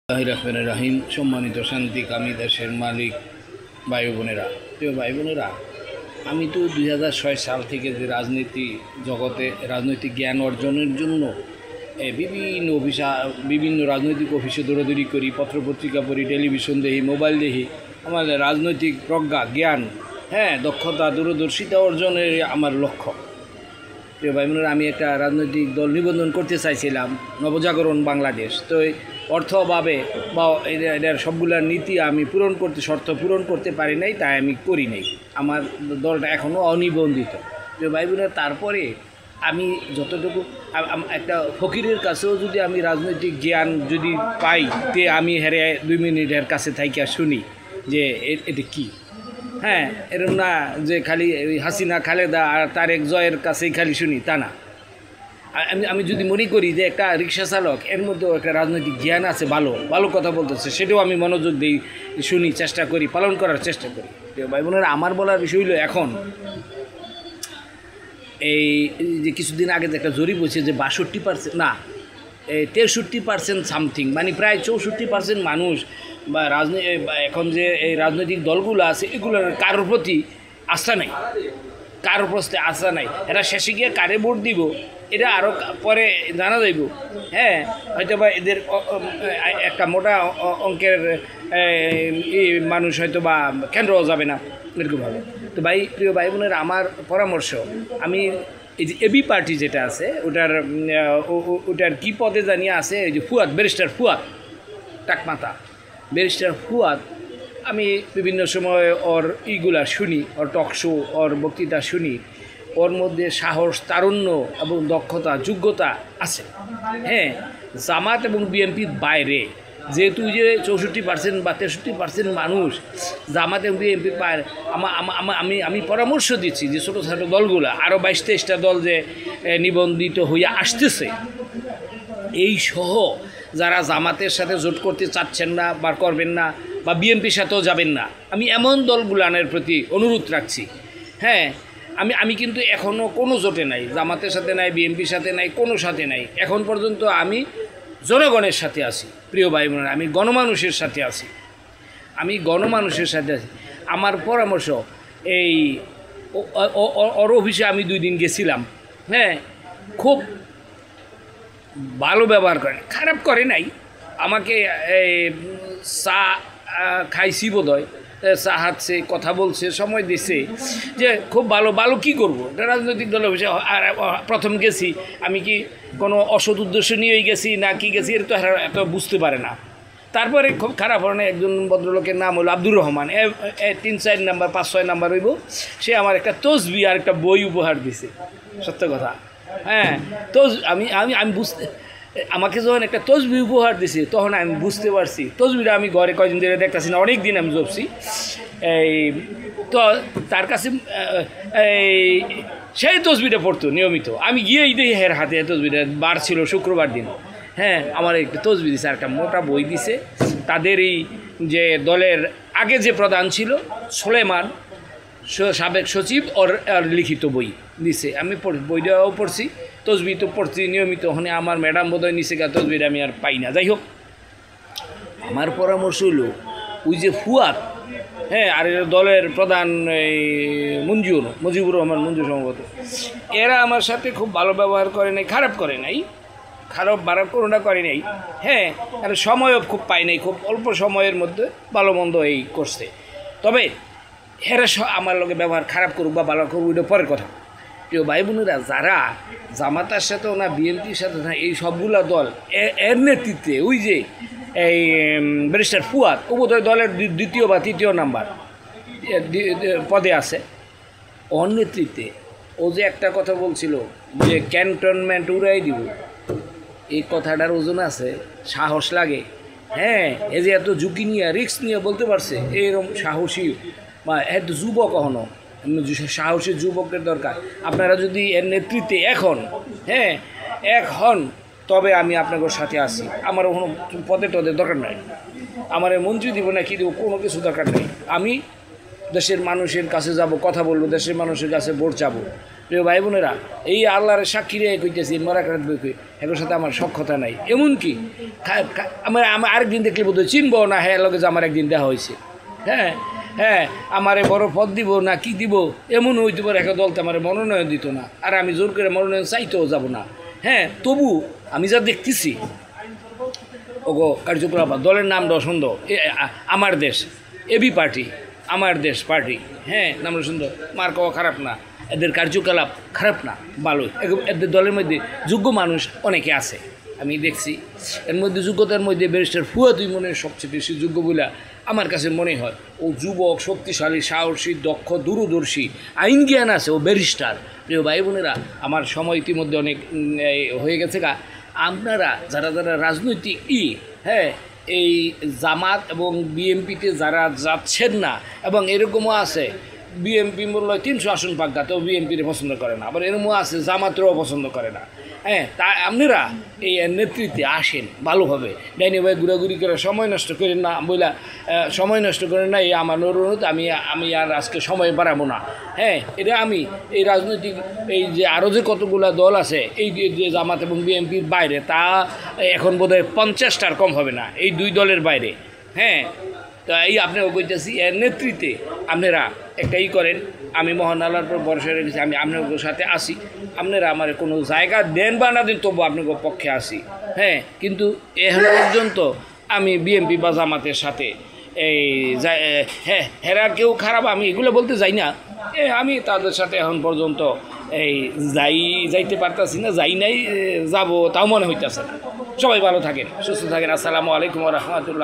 রহমানির রহিম। সম্মানিত শান্তিকামী দেশের মালিক ভাই বোনেরা, প্রিয় ভাই বোনেরা, আমি তো 2006 সাল থেকে যে রাজনীতি জগতে রাজনৈতিক জ্ঞান অর্জনের জন্য বিভিন্ন রাজনৈতিক অফিসে দৌড়াদৌড়ি করি, পত্রপত্রিকা পড়ি, টেলিভিশন দেখি, মোবাইল দেখি। আমার রাজনৈতিক প্রজ্ঞা, জ্ঞান, দক্ষতা, দূরদর্শিতা অর্জনের আমার লক্ষ্য। প্রিয় ভাই বোনেরা, আমি একটা রাজনৈতিক দল নিবন্ধন করতে চাইছিলাম, নবজাগরণ বাংলাদেশ। তো অর্থ অভাবে বা এটার সবগুলার নীতি আমি শর্ত পূরণ করতে পারি নাই, তাই আমি করি নাই। আমার দলটা এখনও অনিবন্ধিত। প্রিয় ভাই বোনেরা, তারপরে আমি যতটুকু একটা ফকিরের কাছেও যদি আমি রাজনৈতিক জ্ঞান যদি পাই, তে আমি হেরে 2 মিনিটের কাছে থাইকা শুনি যে এটা কী। এরকম না যে খালি হাসিনা, খালেদা আর তারেক জয়ের কাছেই খালি শুনি, তা না। আমি যদি মনে করি যে একটা রিক্সা চালক, এর মধ্যেও একটা রাজনৈতিক জ্ঞান আছে, ভালো ভালো কথা বলতেছে, সেটাও আমি মনোযোগ দিই, শুনি, চেষ্টা করি, পালন করার চেষ্টা করি। ভাই বোনেরা, আমার বলার বিষয় হলো, এখন এই যে কিছুদিন আগে যে একটা জরিপ হয়েছে যে 62% না 63% সামথিং, মানে প্রায় 64% মানুষ বা এখন যে এই রাজনৈতিক দলগুলো আছে, এগুলোর কারোর প্রতি আস্থা নাই, কারোর প্রতি আস্থা নাই। এরা শেষে গিয়ে কারে ভোট দিব এটা আরও পরে জানা যাইব। হয়তো বা এদের একটা মোটা অঙ্কের মানুষ হয়তো বা কেন্দ্রও যাবে না, এরকমভাবে। তো প্রিয় ভাই বোনের, আমার পরামর্শ, আমি এই যে এবি পার্টি যেটা আছে, ওটার কী পদে জানিয়ে আছে, এই যে ফুয়াদ, ব্যারিস্টার ফুয়াদ টাকমাতা, ব্যারিস্টার ফুয়াদ, আমি বিভিন্ন সময় ওর ইগুলা শুনি, ওর টক শো, ওর বক্তৃতা শুনি। ওর মধ্যে সাহস, তারুণ্য এবং দক্ষতা, যোগ্যতা আছে। জামাত এবং বিএনপির বাইরে, যেহেতু যে 64% বা 63% মানুষ জামাত এবং বিএনপির বাইরে, আমি পরামর্শ দিচ্ছি যে ছোটো ছোটো দলগুলো, আরও 22-23টা দল যে নিবন্ধিত হইয়া আসতেছে, এই সহ যারা জামাতের সাথে জোট করতে চাচ্ছেন না বা করবেন না, বা বিএনপির সাথেও যাবেন না, আমি এমন দলগুলানের প্রতি অনুরোধ রাখছি। আমি কিন্তু এখনও কোনো জোটে নাই, জামাতের সাথে নাই, বিএনপির সাথে নাই, কোনো সাথে নাই। এখন পর্যন্ত আমি জনগণের সাথে আছি। প্রিয় ভাই বোনেরা, আমি গণমানুষের সাথে আছি, আমার পরামর্শ, এই ওর অফিসে আমি 2 দিন গেছিলাম। খুব ভালো ব্যবহার করে, খারাপ করে নাই। আমাকে চা খাইছি বোধহয়, চা হাঁটছে, কথা বলছে, সময় দিছে, যে খুব ভালো। ভালো কী করবো, রাজনৈতিক দলের বিষয়ে। আর প্রথম গেছি, আমি কি কোনো অসৎ উদ্দেশ্য নিয়েই গেছি না কি গেছি, এটা তো এত বুঝতে পারে না। তারপরে খুব খারাপ ধরনের একজন ভদ্রলোকের নাম হলো আব্দুর রহমান, 3-4 নাম্বার 5-6 নাম্বার হইব। সে আমার একটা তসবি আর একটা বই উপহার দিছে, সত্য কথা। আমি বুঝতে, আমাকে যখন একটা তসবি উপহার দিছে, তখন আমি বুঝতে পারছি। তসবিটা আমি ঘরে কয়দিন ধরে দেখতেছি না, অনেক দিন আমি জপছি। তো তার কাছে সেই তসবিটা পড়তো নিয়মিত। আমি গিয়েই দেখি হের হাতে তসবিটা, বার ছিল শুক্রবার দিন। আমার একটা তসবি দিছে, আর একটা মোটা বই দিছে। তাদের এই যে দলের আগে যে প্রধান ছিল সুলেমান, সাবেক সচিব, ওর লিখিত বই দিছে। আমি বইটাও পড়ছি, তসবি তো পড়ছি নিয়মিত। ওখানে আমার ম্যাডাম বোধহয় নিচে গা, তসবিটা আমি আর পাই না। যাই হোক, আমার পরামর্শ হলো, ওই যে ফুয়াদ, আর দলের প্রধান এই মুজিবুর রহমান মঞ্জু সম্ভবত, এরা আমার সাথে খুব ভালো ব্যবহার করে নাই, খারাপ করে নাই, কোনোটা করে নাই। আর সময়ও খুব পাই নাই, খুব অল্প সময়ের মধ্যে ভালো মন্দ এই করছে। তবে এরা আমার লগে ব্যবহার খারাপ করুক বা ভালো করুক, ওইটা পরের কথা। প্রিয় ভাই বোনেরা, যারা জামাতার সাথেও না, বিএনপির সাথে না, এই সবগুলা দল এর নেতৃত্বে, ওই যে এই ব্যারিস্টার ফুয়াদ, ও বোধহয় দলের 2য় বা 3য় নাম্বার পদে আছে, ওর নেতৃত্বে। ও যে একটা কথা বলছিল যে ক্যান্টনমেন্ট উড়াই দিব, এই কথাটার ওজন আছে, সাহস লাগে। এই যে এত ঝুঁকি নিয়ে, রিস্ক নিয়ে বলতে পারছে, এরকম সাহসী বা এত যুবক, কখনো সাহসী যুবকের দরকার। আপনারা যদি এর নেতৃত্বে এখন হন, তবে আমি আপনাদের সাথে আছি। আমার কোনো পদে টদের দরকার নাই, আমার মন্ত্রী দিব না কি দেবো, কোনো কিছু দরকার নেই। আমি দেশের মানুষের কাছে যাব, কথা বলবো, দেশের মানুষের কাছে ভোট চাবো। প্রিয় ভাই বোনেরা, এই আল্লাহর সাক্ষী রে কইতেছি মরাকাত বই এগুলোর সাথে আমার সক্ষতা নাই। এমনকি আমার আরেকদিন দেখলে বোধ হয় চিনবো না, হ্যাঁ লগে যে আমার একদিন দেখা হয়েছে, হ্যাঁ হ্যাঁ আমারে বড় পদ দিব না কি দিব এমন হইতে পারে। একটা দলতে আমার মনোনয়ন দিত না, আর আমি জোর করে মনোনয়ন চাইতেও যাব না। হ্যাঁ তবু আমি যা দেখতেছি ওগো কার্যকলাপ, দলের নামটা সুন্দর, আমার দেশ এবি পার্টি, আমার দেশ পার্টি, হ্যাঁ নামটা সুন্দর, মার্কাও খারাপ না, এদের কার্যকলাপ খারাপ না, ভালোই। এদের দলের মধ্যে যোগ্য মানুষ অনেকে আছে, আমি দেখছি। এর মধ্যে যোগ্যতার মধ্যে ব্যারিস্টার ফুয়াদ ইমনের সবচেয়ে বেশি যোগ্য বলে আমার কাছে মনে হয়। ও যুবক, শক্তিশালী, সাহসী, দক্ষ, দূরদর্শী, আইন জ্ঞান আছে, ও ব্যারিস্টার। প্রিয় ভাই বোনেরা, আমার সময় ইতিমধ্যে অনেক হয়ে গেছে গা। আপনারা যারা যারা রাজনৈতিক হ্যাঁ এই জামাত এবং বিএনপিতে যারা যাচ্ছেন না, এবং এরকমও আছে বিএনপি মূল্য 300 আসন পাক গাতেও বিএনপির পছন্দ করে না, আবার এরকমও আছে জামাতেরও পছন্দ করে না। হ্যাঁ তা আপনারা এই নেতৃত্বে আসেন ভালোভাবে, ডাইনি ভাই ঘুরাঘুরি করে সময় নষ্ট করেন না, বইলা সময় নষ্ট করেন না, এই আমার অনুরোধ। আমি আর আজকে সময় বাড়াবো না। হ্যাঁ এটা আমি এই রাজনৈতিক এই যে আরও যে কতগুলা দল আছে এই যে জামাত এবং বিএনপির বাইরে, তা এখন বোধহয় 50টার কম হবে না, এই দুই দলের বাইরে। হ্যাঁ তো এই আপনাকে বলতেছি, এর নেতৃত্বে আপনারা একটাই করেন। আমি মহান আল্লাহর উপর ভরসা রেখেছি, আমি আপনাদের সাথে আসি। আপনারা আমার কোনো জায়গা দেন বা না দেন তবু আপনাদের পক্ষে আসি। হ্যাঁ কিন্তু এখন পর্যন্ত আমি বিএনপি বা জামাতের সাথে এই হ্যাঁ হেরা কেউ খারাপ আমি এগুলো বলতে যাই না, আমি তাদের সাথে এখন পর্যন্ত এই যাইতে পারতাছি না, যাই নাই, যাবো তাও মনে হইতেছে না। সবাই ভালো থাকেন, সুস্থ থাকেন। আসসালামু আলাইকুম ওয়া রাহমাতুল্লাহ।